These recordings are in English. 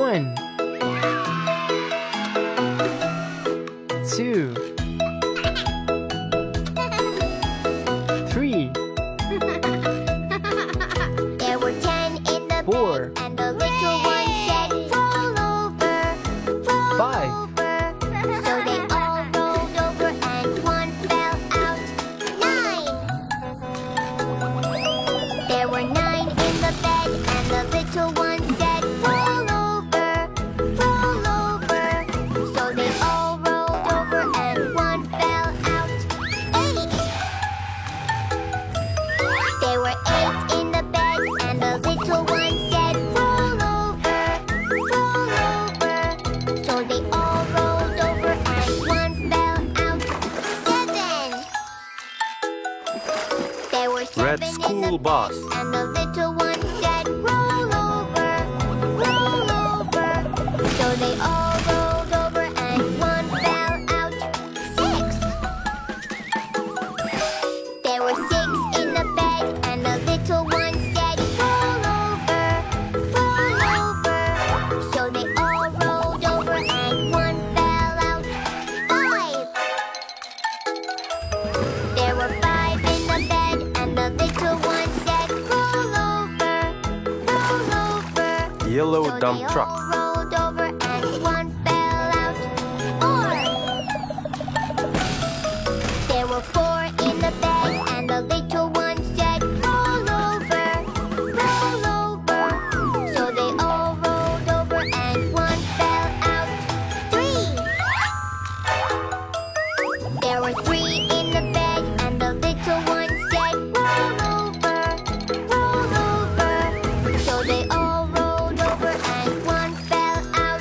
1, 2, 3, There were 10 in the 4, bed, and the little one said, roll over, roll 5, over. So they all rolled over, and one fell out. 9. There were 9 in the bed, and the little one said, roll over, roll over. So they all rolled over, and one fell out. 8. There were 8 in the bed, and the little one said, roll over, roll over. So they all rolled over, and one fell out. 7. There were 7 Red in school the bus. bed, and the little one said, roll over, roll over. So they all rolled over, and one fell out. 6. There were 6 in the bed, and the little one said, roll over, roll over. So they all rolled over, and one fell out. 5. There were 5 in the bed, and the little one said, roll over, roll over. Yellow So dump they truck. all rolled over, and one fell out. 4. There were 4 in the bed, and the little one said, roll over, roll over. So they all rolled over, and one fell out. 3. There were 3 in the bed, and the little one said, roll over, roll over. So they all rolled over, and one fell out.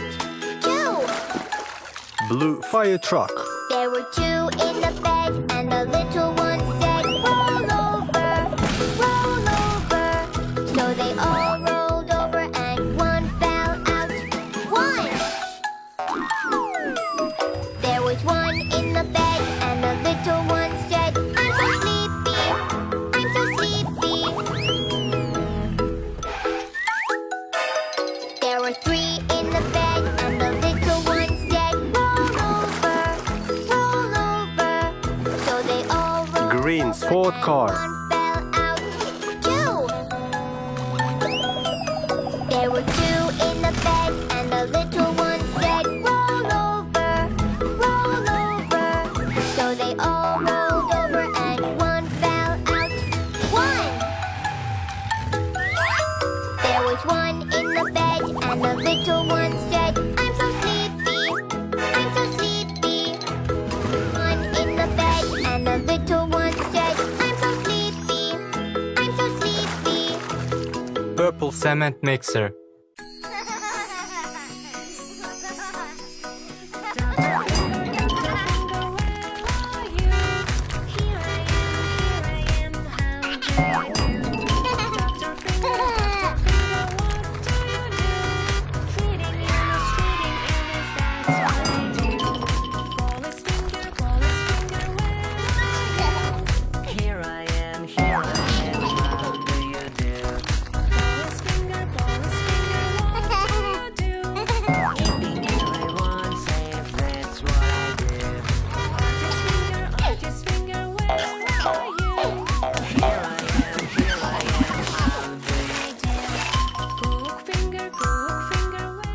2. Blue fire truck. There were 2 in the bed, and the little one said, roll over, roll over. So they all rolled over, and one fell out. 1. There was 1 in the bed, and the little one said, I'm so sleepy, I'm so sleepy. There were 3 in the bed, and the little one said, roll over, roll over. So they all rolled Green over, sport and car. one fell out. 2. There were 2 in the bed, and the little one said, roll over, roll over. So they all rolled over, and one fell out. 1. There was 1 in the bed, and the little one said, I'm so sleepy, I'm so sleepy. 1 in the bed, and the little one said, I'm so sleepy, I'm so sleepy. Purple cement mixer,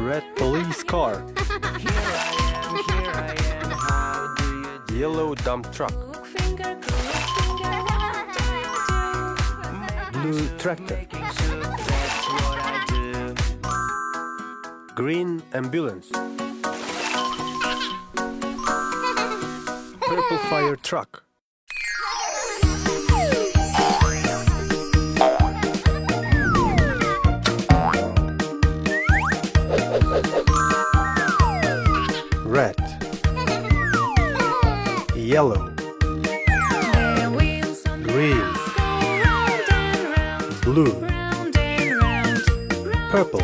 red police car. Yellow dump truck. Blue tractor. Green ambulance. Purple fire truck. Red. Yellow. Green. Blue. Purple.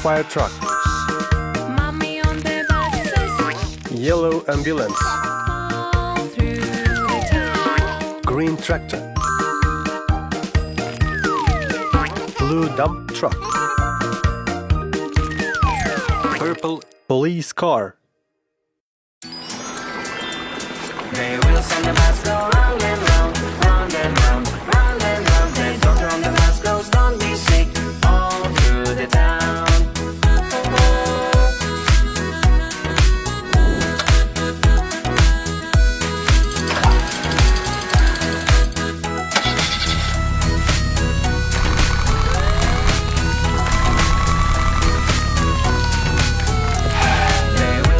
fire truck. Mommy on the buses Yellow ambulance. all through the town. Green tractor. Blue dump truck. Purple police car. The wheels on the bus go round and round, round and round, round and round. The doctor on the bus goes, don't be sick, all through the town.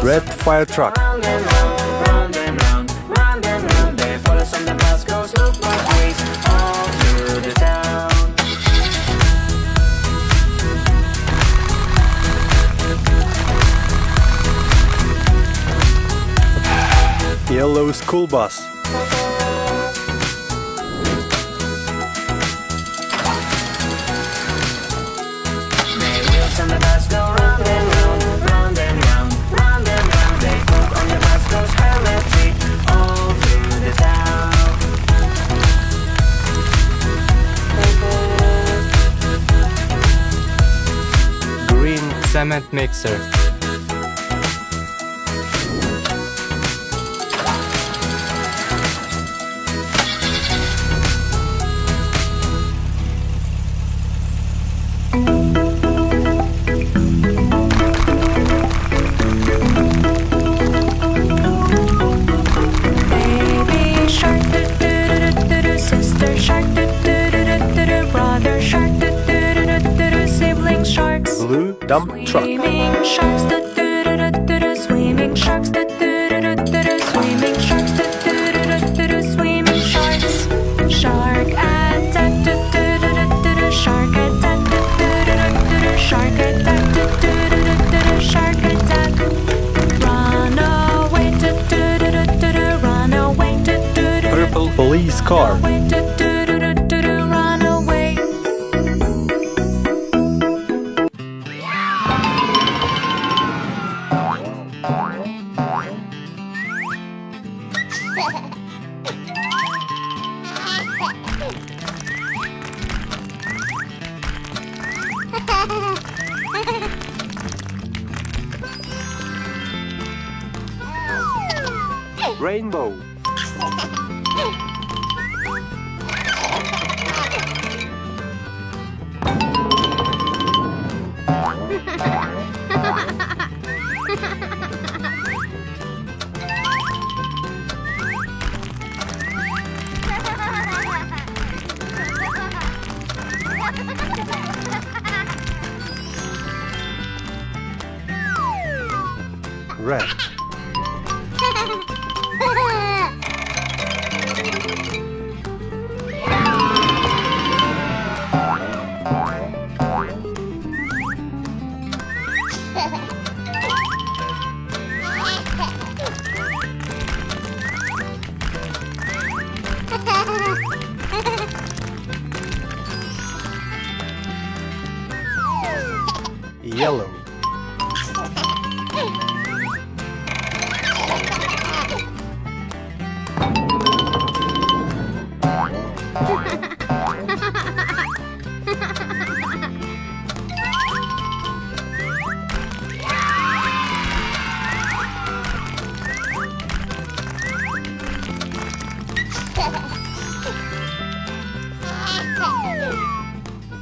Red fire truck. Round and round, round and round, round and round. The photos on the bus goes, look both ways, all through the town. Yellow school bus. The wheels on the bus go round and round, round and round, round and round. The clock on the bus goes helmet all through the town. Green Cement mixer. Baby shark, do-do-do-do-do-do. Sister shark, do-do-do-do-do-do. Brother shark, do-do-do-do-do-do. Sibling sharks. blue dump truck. Swimming sharks, do-do-do-do-do-do. Swimming sharks, do-do-do-do-do-do. Swimming sharks, do-do-do-do-do-do. Swimming sharks. Shark attack, do-do-do-do-do-do. Shark attack, do-do-do-do-do. Shark attack, do-do-do-do-do. Shark attack. Run away, do-do-do-do-do. Run away, do-do-do-do-do. Purple police car. Run away, do-do-do-do-do. Run away. Rainbow. Red. Yellow.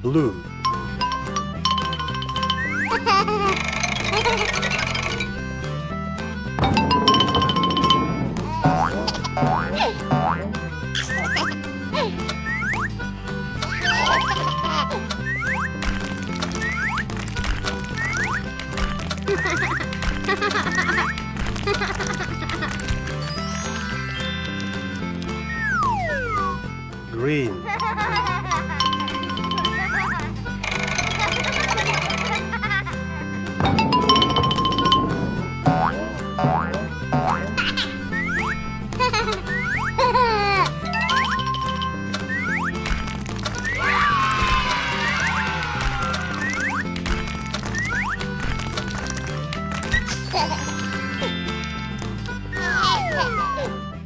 Blue. Green.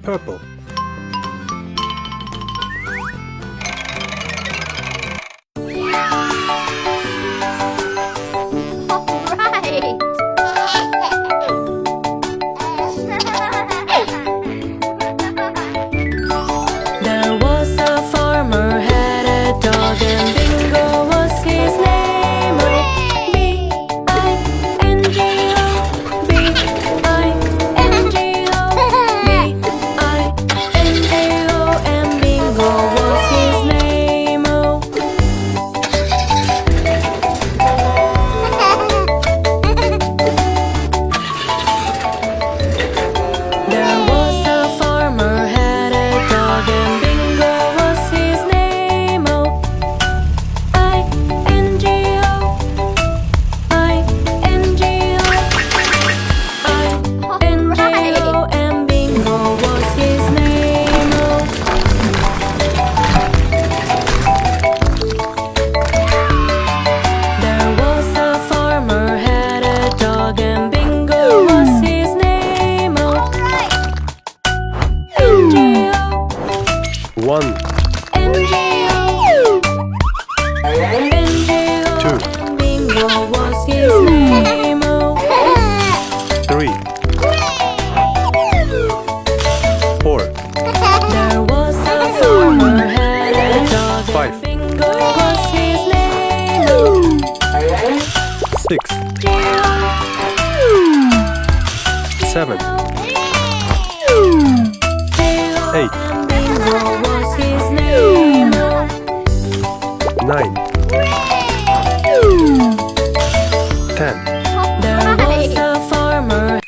Purple. There was a farmer had a dog and Bingo was his name. B-I-N-G-O, B-I-N-G-O, B-I-N-G-O, and Bingo was his name. There was a farmer had a dog and Bingo was his name. I-N-G-O, I-N-G-O, I-N-G-O, and Bingo was his name. There was a farmer had a dog and Bingo was his name. N-G-O, 1, N-G-O, N-G-O, Two. and Bingo was his name. 3, 4, There was a farmer had a dog Five. and Bingo was his name. 6, 7, 8, And Bingo was his name. 9, 10. There was a farmer.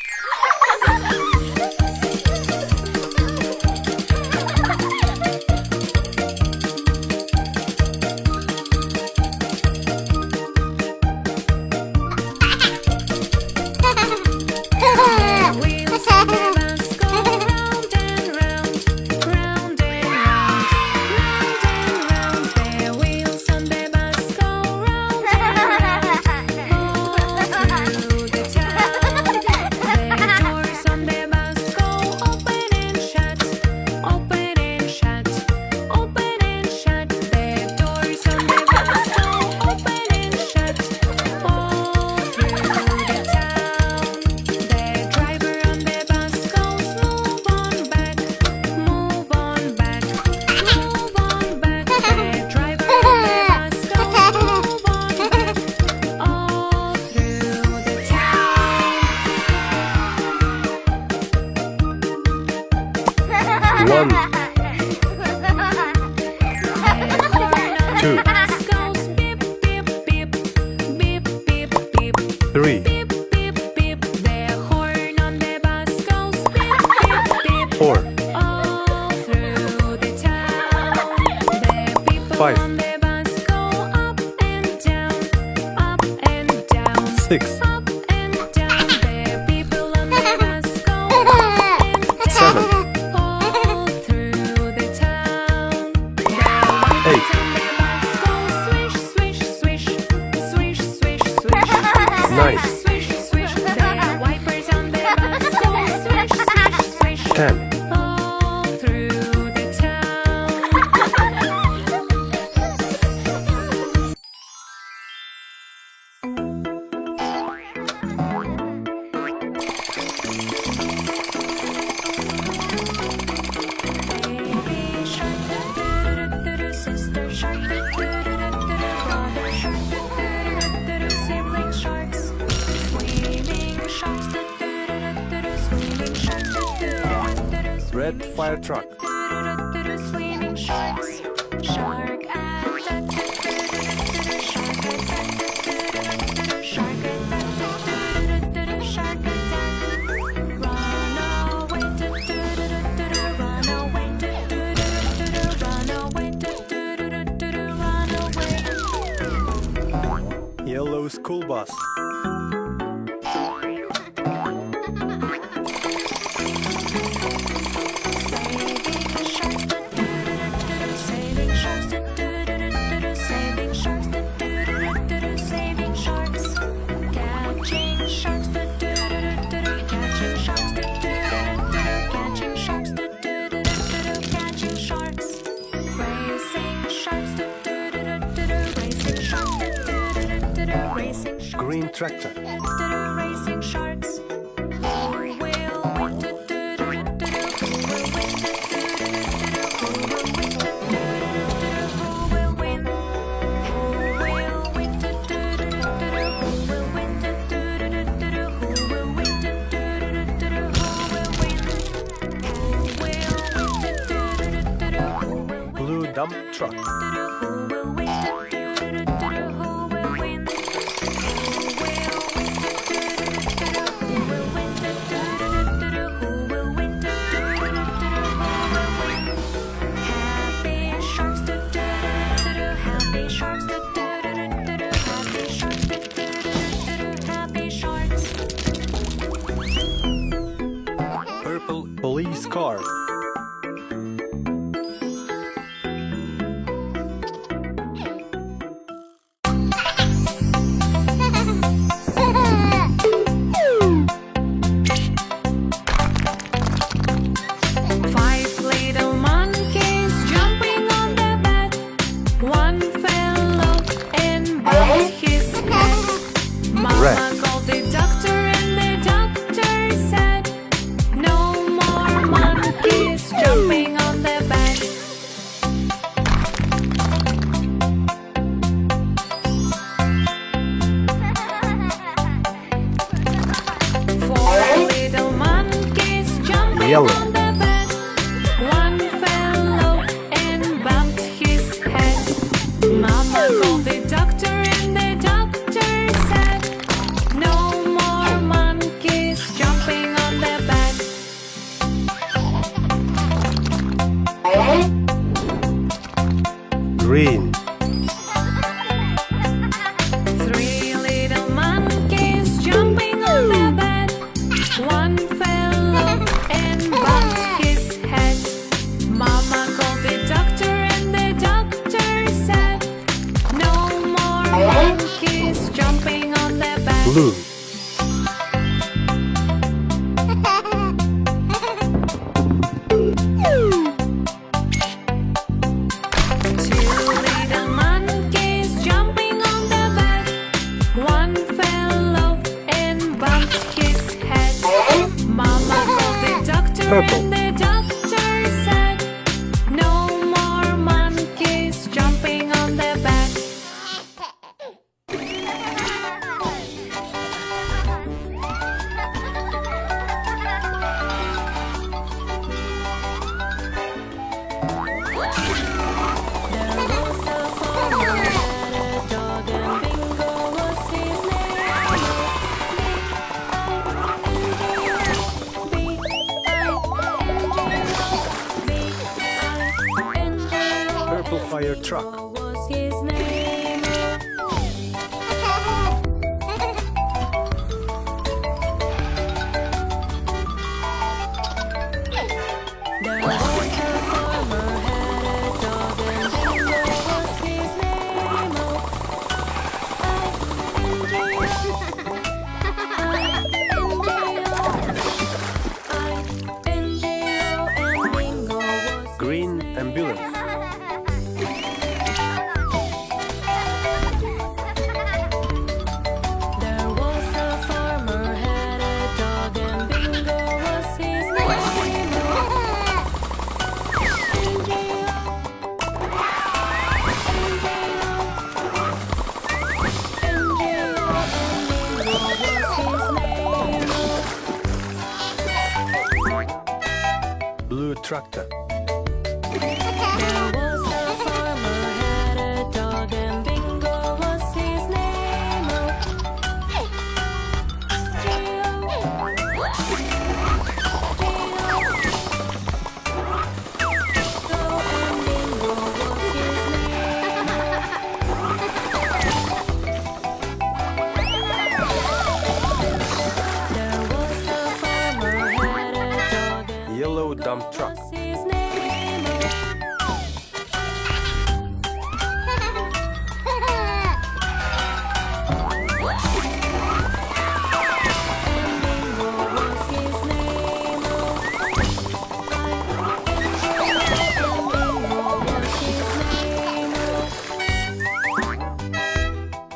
Wheels on the bus go round and round, round and round, round and round. The wheels on the bus go round and round, all through the town. The doors on the bus go open and shut, open and shut, open and shut. The doors on the bus go open and shut, all through the town. The driver on the bus goes move on back, move on back, move on back. The driver on the bus goes move on back, all through the town. 1, 2, Bus goes beep beep beep, beep beep beep. 3, Beep, beep, beep. The horn on the bus goes beep, beep, beep. 4, All through the town. The people 5. on the bus go up and down, up and down. 6, Up and down. The people on the bus go up and down. 7, All through the town. The Eight. wipers on the bus go swish, swish, swish, swish, swish, swish. 9, Swish, swish, the wipers on the bus go swish, swish, swish, 10. all through the town. Baby shark, do-do-do-do-do, sister shark, do-do-do-do-do, brother shark, do-do-do-do-do, sibling sharks, swimming sharks, do-do-do-do-do, swimming sharks, do-do-do-do-do, Red fire truck. do-do-do-do-do, swimming sharks, shark attack, do-do-do-do-do, shark attack, do-do-do-do-do, shark attack, do-do-do-do-do, shark attack. Run away, do-do-do-do-do, run away, do-do-do-do-do, run away, do-do-do-do-do, run away. Yellow school bus. Saving sharks, do-do-do-do-do, saving sharks, do-do-do-do-do, saving sharks, catching sharks, do-do-do-do-do, Green tractor. Racing sharks. Who will win? Who will win? Who will win? Who will win? Blue dump truck. Purple police car. Five little monkeys jumping on the bed. One fell off and bumped his head. Mama Red. called the doctor and the doctor said, no more monkeys jumping on the bed. Four little monkeys jumping Yellow. on the bed. One fell off and bumped his head. Mama called the doctor and the doctor said, no more monkeys jumping on the bed. Green. Three little monkeys jumping on the bed. One fell off and bumped his head. Mama called the doctor and the doctor said, no more monkeys jumping on the bed. Blue. Two little monkeys jumping on the bed. One fell off and bumped his head. Mama called the doctor Purple. and the doctor said, no more monkeys jumping on the bed. Purple fire truck. What was his name? There was a farmer had a dog and Bingo was his name. I-N-G-O and Bingo was Green ambulance. There was a farmer had a dog and Bingo was his name. Blue tractor. There was a farmer had a dog and Bingo was his name. Yellow dump truck. His name.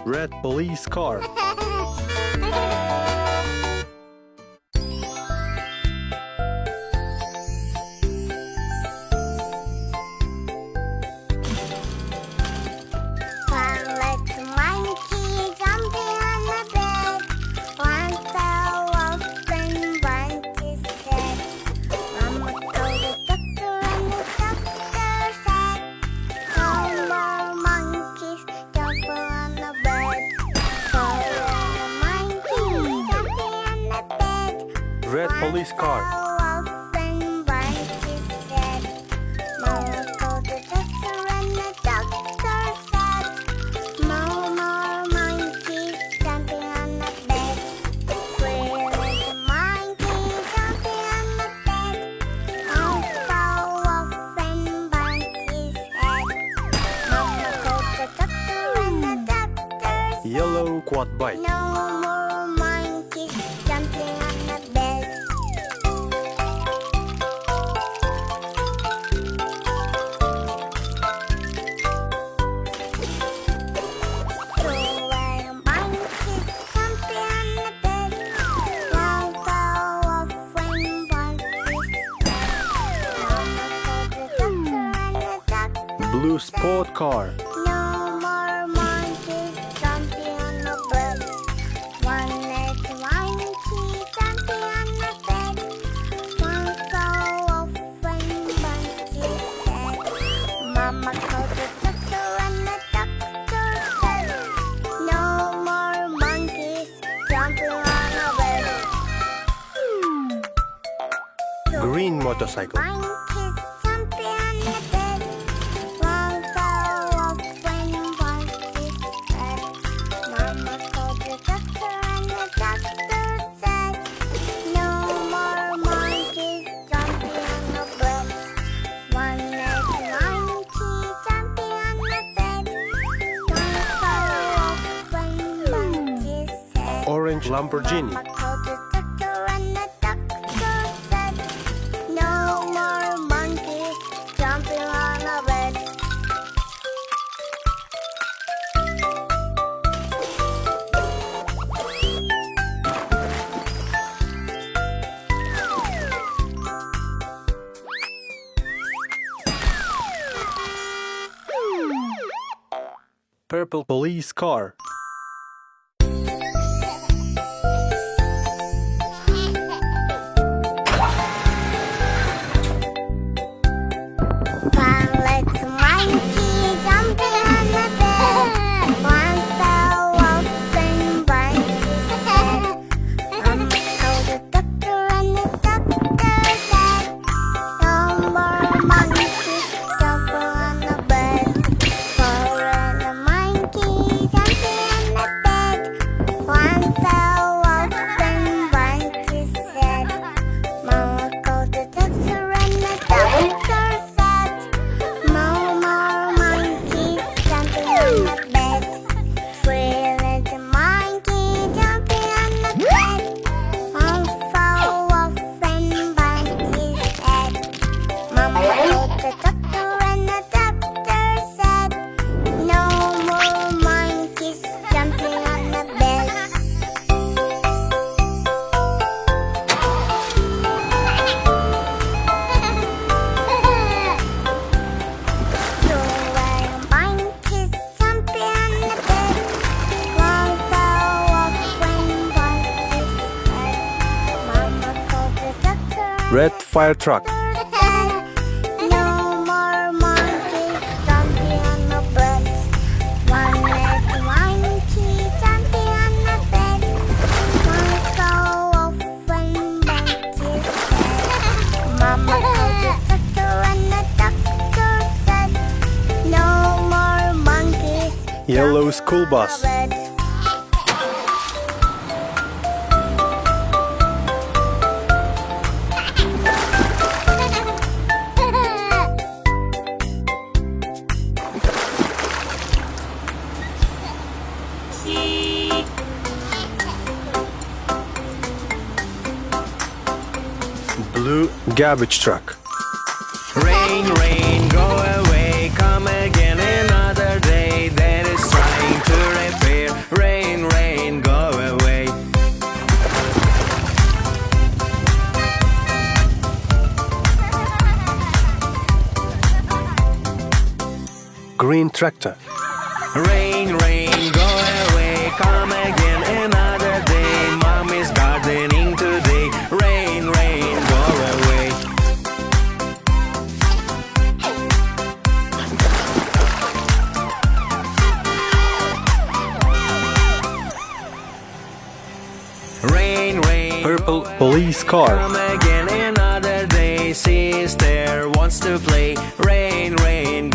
Red police car. Red police car. Yellow quad bike. No more monkeys jumping on the bed. So where monkeys jumping on the bed, one fell off when one kissed. Mama called the doctor and the doctor Blue said, sport car. no more monkeys jumping on the bed. One-legged monkey jumping on the bed. One fell off when one kissed said. Mama called the doctor and the doctor said, no more monkeys jumping on the bed. Green motorcycle. Monkeys jumping on the bed. One fell off when one kissed said. Mama called the doctor and the doctor said, no more monkeys jumping on the bed. One-legged monkey jumping on the bed. One fell off when one kissed said. Orange Lamborghini. Mama called the doctor and the doctor said, no more monkeys jumping on the bed. Purple police car. One-legged monkey jumping on the bed. One fell off when one kissed said. Mama called the doctor and the doctor said, no more monkeys jumping on the bed. Four-legged monkey jumping on the bed. One fell off when one kissed said. Mama called the doctor and the doctor said, no more monkeys jumping on the bed. Three-legged monkey jumping on the bed. One fell off when one kissed said. Mama called the doctor and the doctor said, no more monkeys jumping on the bed. So where monkeys jumping on the bed. One fell off when one kissed said. Mama called the doctor and Red fire truck. said, no more monkeys jumping on the bed. One-legged monkey jumping on the bed. One fell off when one kissed said. Mama called the doctor and the doctor said, no more monkeys Yellow jumping school on bus. the bed. Blue garbage truck. Rain, rain, go away, come again another day that is trying to repair. Rain, rain, go away. Green tractor. Rain, rain, go away, come again another day. Mom is gardening today. Rain, rain, go away. Rain, rain, Purple police car. Come again another day. Sister wants to play. Rain, rain.